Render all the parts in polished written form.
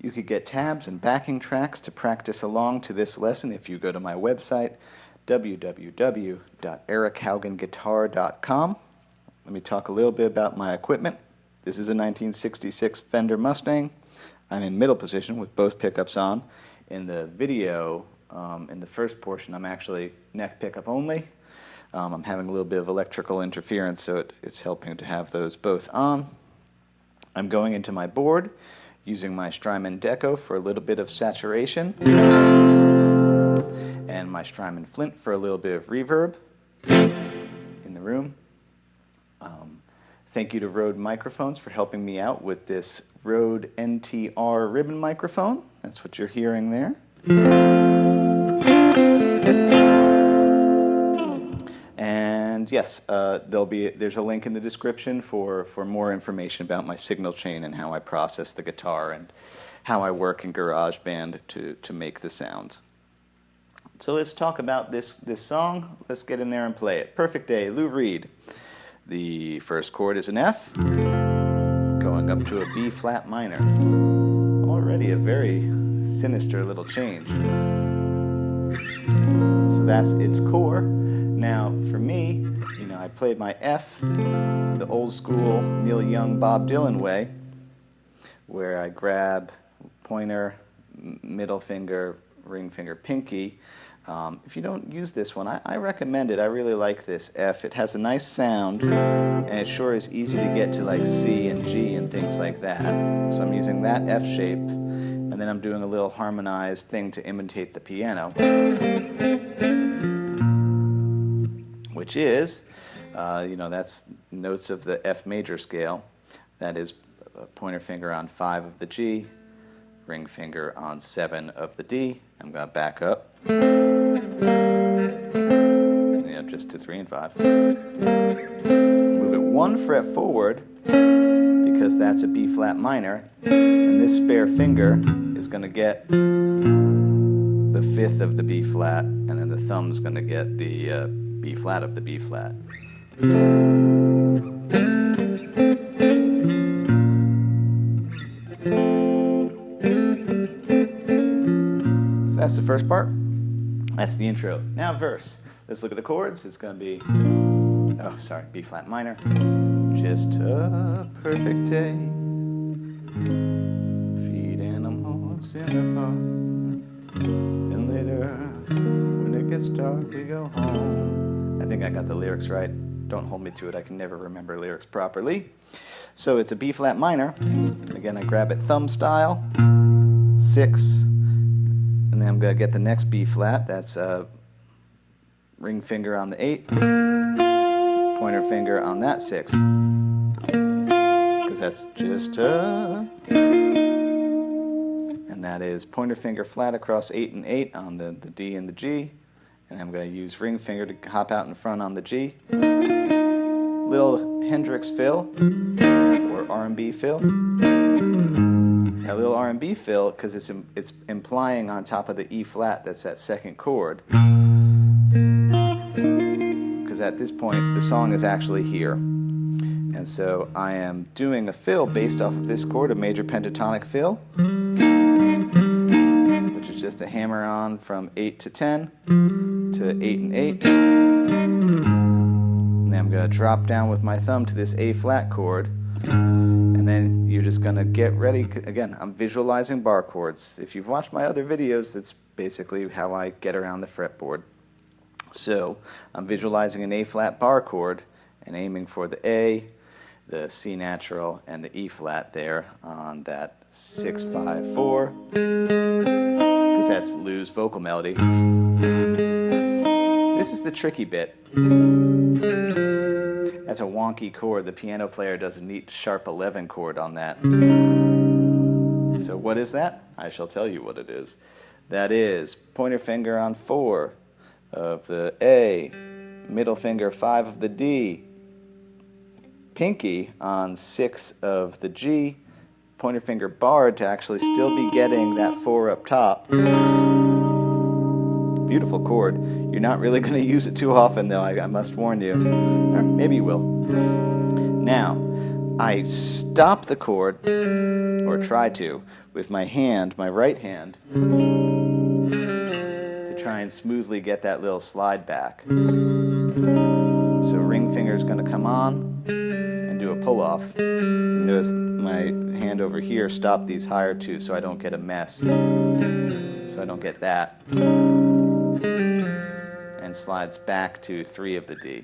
You could get tabs and backing tracks to practice along to this lesson if you go to my website, www.erichaugenguitar.com. Let me talk a little bit about my equipment. This is a 1966 Fender Mustang. I'm in middle position with both pickups on. In the video, in the first portion, I'm actually neck pickup only. I'm having a little bit of electrical interference, so it's helping to have those both on. I'm going into my board using my Strymon Deco for a little bit of saturation and my Strymon Flint for a little bit of reverb in the room. Thank you to Rode Microphones for helping me out with this Rode NTR ribbon microphone. That's what you're hearing there. And yes, there's a link in the description for more information about my signal chain and how I process the guitar and how I work in GarageBand to make the sounds. So let's talk about this song. Let's get in there and play it. Perfect Day, Lou Reed. The first chord is an F, going up to a B flat minor. Already a very sinister little change. So that's its core. Now for me, I played my F the old school Neil Young, Bob Dylan way, where I grab pointer, middle finger, ring finger, pinky. If you don't use this one, I recommend it. I really like this F. It has a nice sound, and it sure is easy to get to like C and G and things like that. So I'm using that F shape, and then I'm doing a little harmonized thing to imitate the piano, which is, that's notes of the F major scale. That is a pointer finger on 5 of the G, ring finger on 7 of the D. I'm going to back up. Just to 3 and 5. Move it 1 fret forward because that's a B flat minor, and this spare finger is going to get the 5th of the B flat, and then the thumb's going to get the B flat of the B flat. So that's the first part. That's the intro. Now verse. Let's look at the chords. It's going to be, B flat minor. Just a perfect day. Feed animals in the park. And later, when it gets dark, we go home. I think I got the lyrics right. Don't hold me to it. I can never remember lyrics properly. So it's a B flat minor. Again, I grab it thumb style. 6. And then I'm going to get the next B flat. That's ring finger on the 8, pointer finger on that 6, because that's just a, and that is pointer finger flat across 8 and 8 on the D and the G, and I'm going to use ring finger to hop out in front on the G. Little Hendrix fill, or R&B fill. A little R&B fill because it's implying on top of the E flat, that's that second chord. Because at this point, the song is actually here. And so I am doing a fill based off of this chord, a major pentatonic fill, which is just a hammer on from 8 to 10 to 8 and 8. And then I'm going to drop down with my thumb to this A flat chord. And then you're just going to get ready. Again, I'm visualizing bar chords. If you've watched my other videos, that's basically how I get around the fretboard. So I'm visualizing an A flat bar chord and aiming for the A, the C natural, and the E flat there on that 6, 5, 4, because that's Lou's vocal melody. This is the tricky bit. That's a wonky chord. The piano player does a neat sharp 11 chord on that. So what is that? I shall tell you what it is. That is pointer finger on 4 of the A, middle finger 5 of the D, pinky on 6 of the G, pointer finger barred to actually still be getting that 4 up top. Beautiful chord. You're not really going to use it too often though, I must warn you. Or maybe you will. Now, I stop the chord, or try to, with my hand, my right hand, to try and smoothly get that little slide back. So ring finger is going to come on and do a pull off. Notice my hand over here stop these higher two so I don't get a mess. So I don't get that. And slides back to 3 of the D.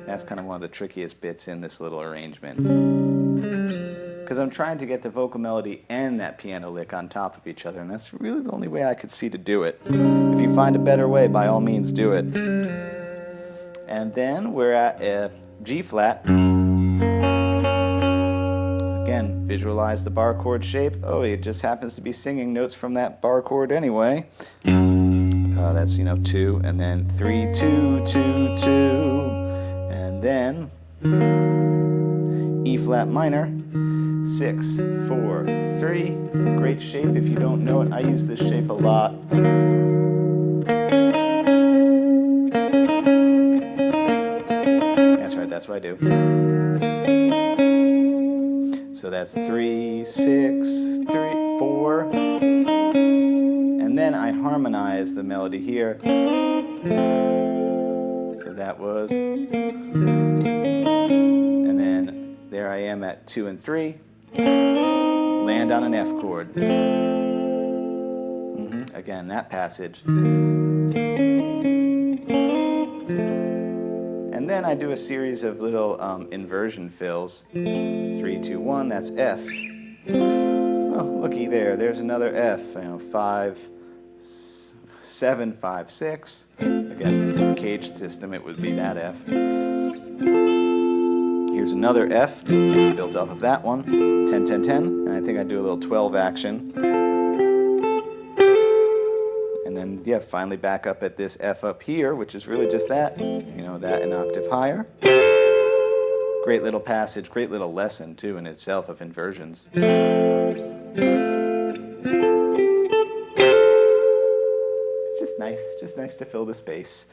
That's kind of one of the trickiest bits in this little arrangement. Because I'm trying to get the vocal melody and that piano lick on top of each other, and that's really the only way I could see to do it. If you find a better way, by all means do it. And then we're at a G flat. Again, visualize the bar chord shape. Oh, it just happens to be singing notes from that bar chord anyway. That's, 2, and then 3, 2, 2, 2, and then E flat minor, 6, 4, 3. Great shape. If you don't know it, I use this shape a lot. That's right, that's what I do. So that's 3, 6, 3, 4. And then I harmonize the melody here. So that was, and then there I am at 2 and 3. Land on an F chord. Again, that passage. And then I do a series of little inversion fills. 3, 2, 1, that's F. Oh, looky there, there's another F. 5, 7, 5, 6. Again, caged system, it would be that F. Here's another F, built off of that one. 10, 10, 10, and I think I do a little 12 action. And then, yeah, finally back up at this F up here, which is really just that. That an octave higher. Great little passage, great little lesson, too, in itself of inversions. Just nice to fill the space.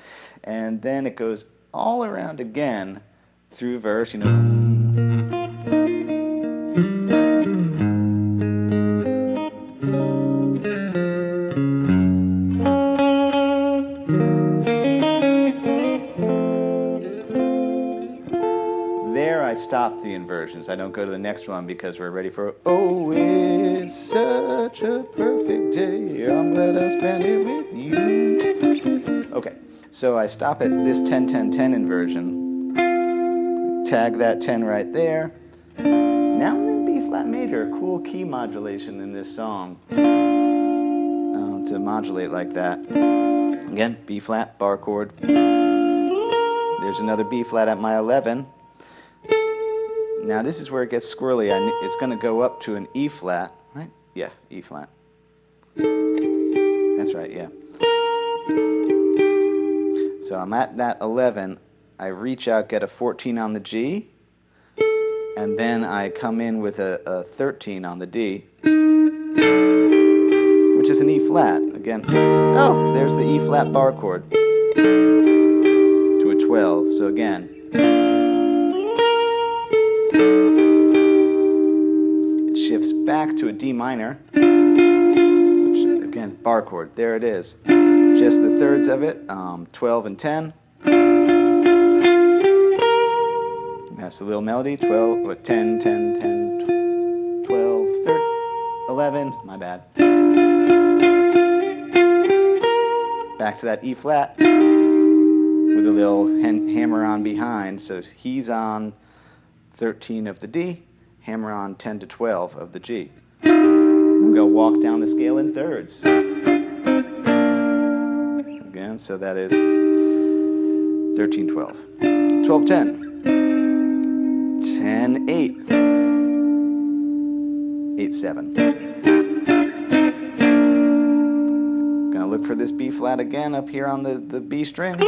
And then it goes all around again through verse, There I stop the inversions. I don't go to the next one because we're ready for, oh, it's such a perfect day. I'm glad I spent it with you. Okay, so I stop at this 10, 10, 10 inversion. Tag that 10 right there. Now I'm in B flat major, cool key modulation in this song. To modulate like that. Again, B flat, bar chord. There's another B flat at my 11. Now this is where it gets squirrely. It's going to go up to an E flat, right? Yeah, E flat. That's right, yeah. So I'm at that 11. I reach out, get a 14 on the G, and then I come in with a 13 on the D, which is an E flat. Again, oh, there's the E flat bar chord to a 12. So again, it shifts back to a D minor, which again, bar chord. There it is. Just the thirds of it, 12 and 10. That's the little melody, 12, 10, 10, 10, 12, 13, 11, my bad. Back to that E flat with a little hammer on behind. So he's on 13 of the D, hammer on 10 to 12 of the G. I'm going to walk down the scale in thirds. Again, so that is 13, 12. 12, 10. 10, 8. 8, 7. Gonna look for this B flat again up here on the B string.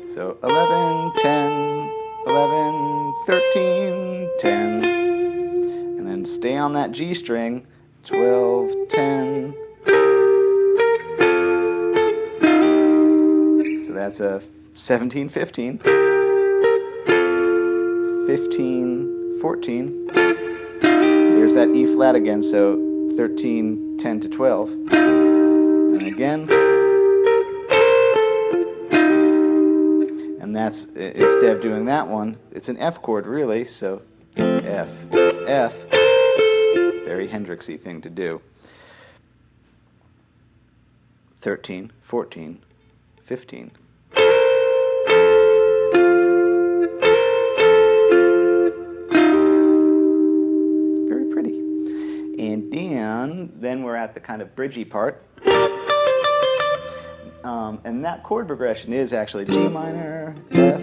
So 11, 10, 11, 13, 10. And then stay on that G string. 12, 10. So that's a 17, 15. 15, 14. There's that E flat again, so 13, 10 to 12. And again. And that's, instead of doing that one, it's an F chord really, so F, F. Very Hendrixy thing to do. 13, 14, 15. Very pretty. And then we're at the kind of bridgy part. And that chord progression is actually G minor, F,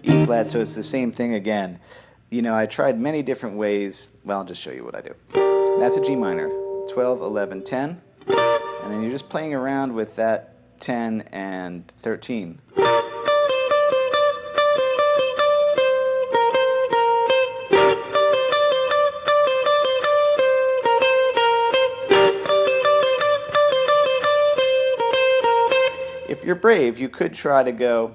E flat, so it's the same thing again. You know, I tried many different ways. Well, I'll just show you what I do. That's a G minor, 12, 11, 10. And then you're just playing around with that 10 and 13. If you're brave, you could try to go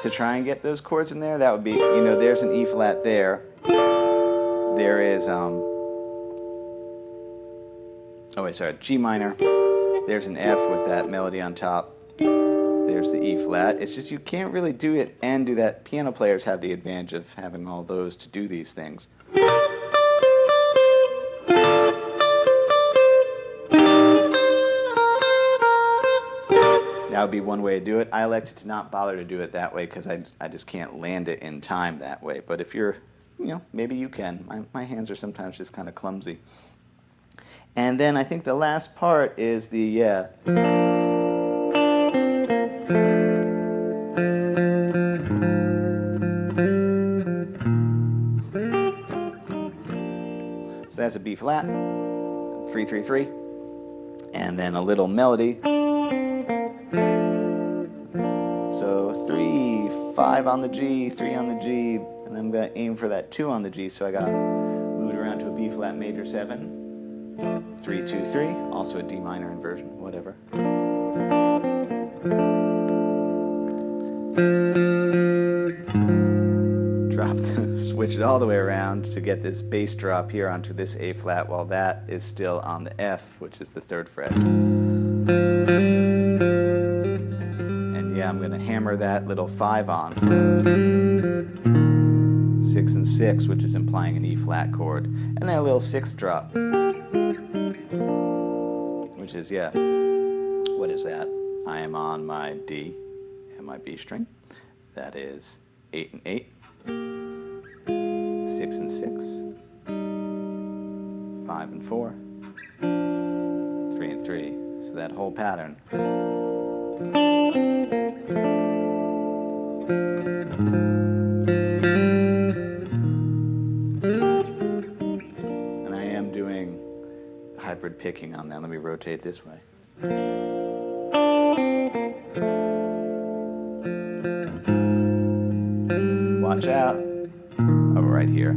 to try and get those chords in there. That would be, you know, there's an E flat there. There is, G minor. There's an F with that melody on top. There's the E flat. It's just you can't really do it and do that. Piano players have the advantage of having all those to do these things. That would be one way to do it. I elected to not bother to do it that way because I just can't land it in time that way. But if you're, you know, maybe you can. My hands are sometimes just kind of clumsy. And then I think the last part is the, so that's a B flat, 3, 3, 3, and then a little melody. So 3, 5 on the G, 3 on the G, and I'm going to aim for that 2 on the G, so I got moved around to a B flat major 7, 3, 2, 3, also a D minor inversion, whatever. Switch it all the way around to get this bass drop here onto this A flat while that is still on the F, which is the 3rd fret. And yeah, I'm going to hammer that little 5 on. 6 and 6, which is implying an E flat chord. And then a little 6th drop, which is, yeah, what is that? I am on my D and my B string. That is 8 and 8. 6 and 6, 5 and 4, 3 and 3. So that whole pattern. And I am doing hybrid picking on that. Let me rotate this way. Watch out. Oh, right here.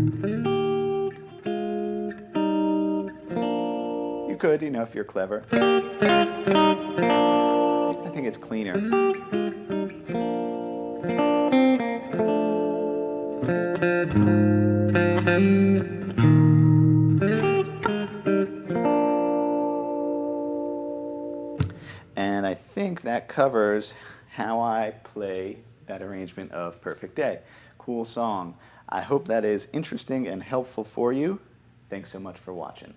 You could, you know, if you're clever. I think it's cleaner. And I think that covers how I play that arrangement of Perfect Day. Cool song. I hope that is interesting and helpful for you. Thanks so much for watching.